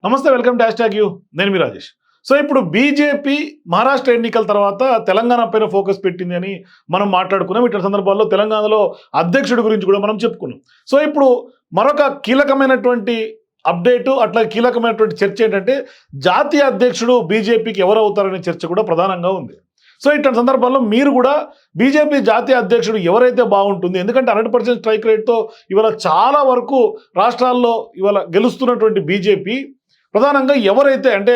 నమస్తే, welcome to hash you. నేను మీ Rajesh. So ఇప్పుడు బీజేపీ మహారాష్ట్ర ఎన్నికల తర్వాత తెలంగాణ పైన ఫోకస్ పెట్టింది అని మనం మాట్లాడుకున్నాం. ఇటువంటి సందర్భాల్లో తెలంగాణలో అధ్యక్షుడి గురించి కూడా మనం చెప్పుకున్నాం. సో ఇప్పుడు మరొక కీలకమైనటువంటి అప్డేటు, అట్లా కీలకమైనటువంటి చర్చ ఏంటంటే జాతీయ అధ్యక్షుడు బీజేపీకి ఎవరు అవుతారనే చర్చ కూడా ప్రధానంగా ఉంది. సో ఇట్లాంటి సందర్భాల్లో మీరు కూడా బీజేపీ జాతీయ అధ్యక్షుడు ఎవరైతే బాగుంటుంది, ఎందుకంటే 100% స్ట్రైక్ రేట్తో ఇవాళ చాలా వరకు రాష్ట్రాల్లో ఇవాళ గెలుస్తున్నటువంటి బీజేపీ ప్రధానంగా ఎవరైతే అంటే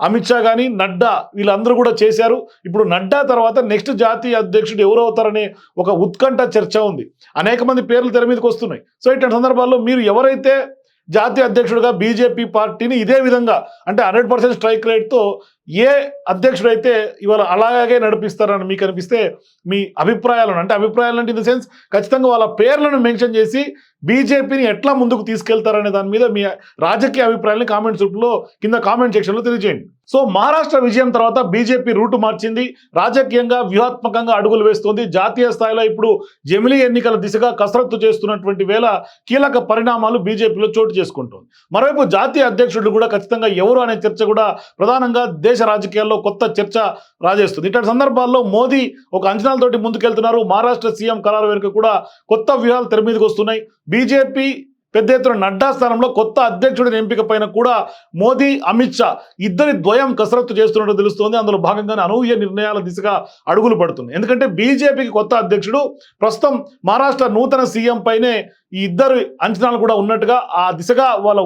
అమిత్ షా కానీ నడ్డా వీళ్ళందరూ కూడా చేశారు. ఇప్పుడు నడ్డా తర్వాత నెక్స్ట్ జాతీయ అధ్యక్షుడు ఎవరు అవుతారనే ఒక ఉత్కంఠ చర్చ ఉంది. అనేక మంది పేర్లు తెర మీదకి వస్తున్నాయి. సో ఇట్లాంటి సందర్భాల్లో మీరు ఎవరైతే జాతీయ అధ్యక్షుడిగా బీజేపీ పార్టీని ఇదే విధంగా అంటే 100% స్ట్రైక్ రేట్తో ఏ అధ్యక్షుడైతే ఇవాళ అలాగే నడిపిస్తారని మీకు అనిపిస్తే మీ అభిప్రాయాలను అంటే ఇన్ ద సెన్స్ ఖచ్చితంగా వాళ్ళ పేర్లను మెన్షన్ చేసి బీజేపీని ఎట్లా ముందుకు తీసుకెళ్తారనే దాని మీద మీ రాజకీయ అభిప్రాయాన్ని కామెంట్స్ రూపంలో కింద కామెంట్ సెక్షన్లో తెలియజేయండి. సో మహారాష్ట్ర విజయం తర్వాత బీజేపీ రూటు మార్చింది, రాజకీయంగా వ్యూహాత్మకంగా అడుగులు వేస్తోంది. జాతీయ స్థాయిలో ఇప్పుడు జమిలీ ఎన్నికల దిశగా కసరత్తు చేస్తున్నటువంటి వేళ కీలక పరిణామాలు బీజేపీలో చోటు చేసుకుంటోంది. మరోవైపు జాతీయ అధ్యక్షుడు కూడా ఖచ్చితంగా ఎవరు అనే చర్చ కూడా ప్రధానంగా దేశ రాజకీయాల్లో కొత్త చర్చ రాజేస్తుంది. ఇట్లాంటి సందర్భాల్లో మోదీ ఒక అంచనాలతోటి ముందుకెళ్తున్నారు. మహారాష్ట్ర సీఎం ఖరారు వెనుక కూడా కొత్త వ్యూహాలు తెర మీదకి వస్తున్నాయి. బీజేపీ పెద్ద ఎత్తున నడ్డా స్థానంలో కొత్త అధ్యక్షుడిని ఎంపిక పైన కూడా మోదీ అమిత్ షా ఇద్దరి ద్వయం కసరత్తు చేస్తున్నట్టు తెలుస్తోంది. అందులో భాగంగానే అనూహ్య నిర్ణయాల దిశగా అడుగులు పడుతుంది. ఎందుకంటే బీజేపీకి కొత్త అధ్యక్షుడు ప్రస్తుతం మహారాష్ట్ర నూతన సీఎం పైనే ఈ ఇద్దరు అంచనాలు కూడా ఉన్నట్టుగా ఆ దిశగా వాళ్ళ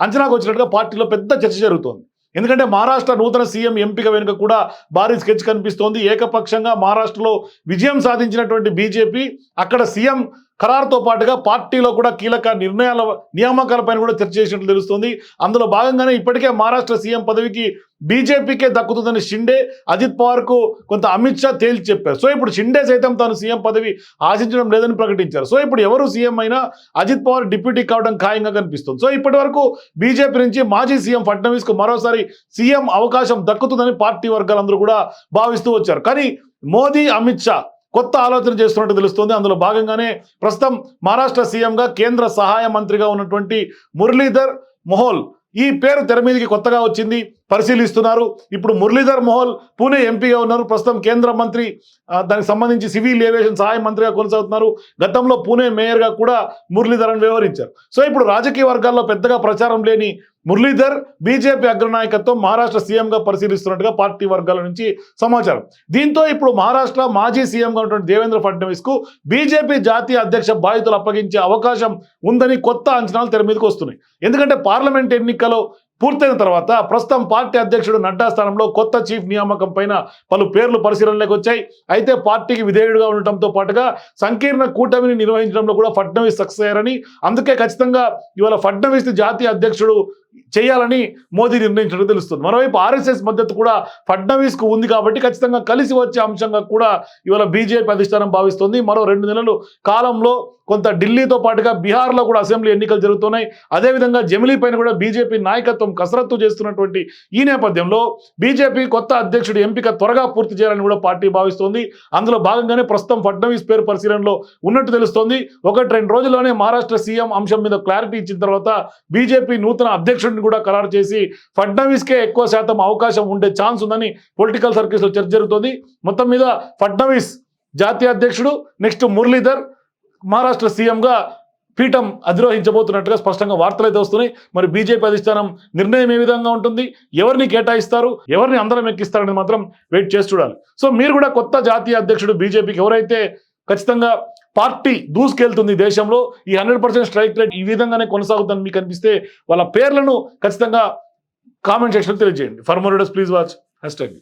అంచనాకు వచ్చినట్టుగా పార్టీలో పెద్ద చర్చ జరుగుతోంది. ఎందుకంటే మహారాష్ట్ర నూతన సీఎం ఎంపిక వెనుక కూడా భారీ స్కెచ్ కనిపిస్తోంది. ఏకపక్షంగా మహారాష్ట్రలో విజయం సాధించినటువంటి బీజేపీ అక్కడ సీఎం ఖరారుతో పాటుగా పార్టీలో కూడా కీలక నియామకాలపైన కూడా చర్చ చేసినట్లు తెలుస్తుంది. అందులో భాగంగానే ఇప్పటికే మహారాష్ట్ర సీఎం పదవికి బీజేపీకే దక్కుతుందని షిండే, అజిత్ పవార్కు కొంత అమిత్ షా తేల్చి చెప్పారు. సో ఇప్పుడు షిండే సైతం తాను సీఎం పదవి ఆశించడం లేదని ప్రకటించారు. సో ఇప్పుడు ఎవరు సీఎం అయినా అజిత్ పవార్ డిప్యూటీ కావడం ఖాయంగా కనిపిస్తుంది. సో ఇప్పటి వరకు బీజేపీ నుంచి మాజీ సీఎం ఫడ్నవీస్కు మరోసారి సీఎం అవకాశం దక్కుతుందని పార్టీ వర్గాలందరూ కూడా భావిస్తూ వచ్చారు. కానీ మోదీ అమిత్ షా కొత్త ఆలోచన చేస్తున్నట్టు తెలుస్తుంది. అందులో భాగంగానే ప్రస్తుతం మహారాష్ట్ర సీఎంగా కేంద్ర సహాయ మంత్రిగా ఉన్నటువంటి మురళీధర్ మోహోల్ ఈ పేరు తెర మీదకి కొత్తగా వచ్చింది, పరిశీలిస్తున్నారు. ఇప్పుడు మురళీధర్ మోహోల్ పూణే ఎంపీగా ఉన్నారు. ప్రస్తుతం కేంద్ర మంత్రి దానికి సంబంధించి సివిల్ ఏవియేషన్ సహాయ మంత్రిగా కొనసాగుతున్నారు. గతంలో పూణే మేయర్గా కూడా మురళీధర్ అని వ్యవహరించారు. సో ఇప్పుడు రాజకీయ వర్గాల్లో పెద్దగా ప్రచారం లేని మురళీధర్ బీజేపీ అగ్రనాయకత్వం మహారాష్ట్ర సీఎంగా పరిశీలిస్తున్నట్టుగా పార్టీ వర్గాల నుంచి సమాచారం. దీంతో ఇప్పుడు మహారాష్ట్ర మాజీ సీఎంగా ఉన్నటువంటి దేవేంద్ర ఫడ్నవీస్కు బీజేపీ జాతీయ అధ్యక్ష బాధ్యతలు అప్పగించే అవకాశం ఉందని కొత్త అంచనాలు తెర మీదకి వస్తున్నాయి. ఎందుకంటే పార్లమెంట్ ఎన్నికలు పూర్తయిన తర్వాత ప్రస్తుతం పార్టీ అధ్యక్షుడు నడ్డా స్థానంలో కొత్త చీఫ్ నియామకం పైన పలు పేర్లు పరిశీలనలోకి వచ్చాయి. అయితే పార్టీకి విధేయుడుగా ఉండటంతో పాటుగా సంకీర్ణ కూటమిని నిర్వహించడంలో కూడా ఫడ్నవీస్ సక్సెస్ అయ్యారని, అందుకే ఖచ్చితంగా ఇవాళ ఫడ్నవీస్ జాతీయ అధ్యక్షుడు చేయాలని మోదీ నిర్ణయించడం తెలుస్తుంది. మరోవైపు ఆర్ఎస్ఎస్ మద్దతు కూడా ఫడ్నవీస్కు ఉంది కాబట్టి ఖచ్చితంగా కలిసి వచ్చే అంశంగా కూడా ఇవాళ బీజేపీ అధిష్టానం భావిస్తోంది. మరో 2 నెలలు కాలంలో కొంత ఢిల్లీతో పాటుగా బీహార్లో కూడా అసెంబ్లీ ఎన్నికలు జరుగుతున్నాయి. అదేవిధంగా జమిలీ పైన కూడా బీజేపీ నాయకత్వం కసరత్తు చేస్తున్నటువంటి ఈ నేపథ్యంలో బీజేపీ కొత్త అధ్యక్షుడి ఎంపిక త్వరగా పూర్తి చేయాలని కూడా పార్టీ భావిస్తోంది. అందులో భాగంగానే ప్రస్తుతం ఫడ్నవీస్ పేరు పరిశీలనలో ఉన్నట్టు తెలుస్తోంది. 1-2 రోజుల్లోనే మహారాష్ట్ర సీఎం అంశం మీద క్లారిటీ ఇచ్చిన తర్వాత బీజేపీ నూతన అధ్యక్షుడిని కూడా ఖరారు చేసి ఫడ్నవీస్కే ఎక్కువ శాతం అవకాశం ఉండే ఛాన్స్ ఉందని పొలిటికల్ సర్కిల్స్లో చర్చ జరుగుతోంది. మొత్తం మీద ఫడ్నవీస్ జాతీయ అధ్యక్షుడు, నెక్స్ట్ మురళీధర్ మహారాష్ట్ర సీఎంగా పీఠం అధిరోహించబోతున్నట్టుగా స్పష్టంగా వార్తలు అయితే వస్తున్నాయి. మరి బీజేపీ అధిష్టానం నిర్ణయం ఏ విధంగా ఉంటుంది, ఎవరిని కేటాయిస్తారు, ఎవరిని అందరం ఎక్కిస్తారనేది మాత్రం వెయిట్ చేసి చూడాలి. సో మీరు కూడా కొత్త జాతీయ అధ్యక్షుడు బీజేపీకి ఎవరైతే ఖచ్చితంగా పార్టీ దూసుకెళ్తుంది దేశంలో, ఈ 100% స్ట్రైక్ రేట్ ఈ విధంగానే కొనసాగుతుందని మీకు అనిపిస్తే వాళ్ళ పేర్లను ఖచ్చితంగా కామెంట్ సెక్షన్లో తెలియజేయండి. For more videos please watch hash tag.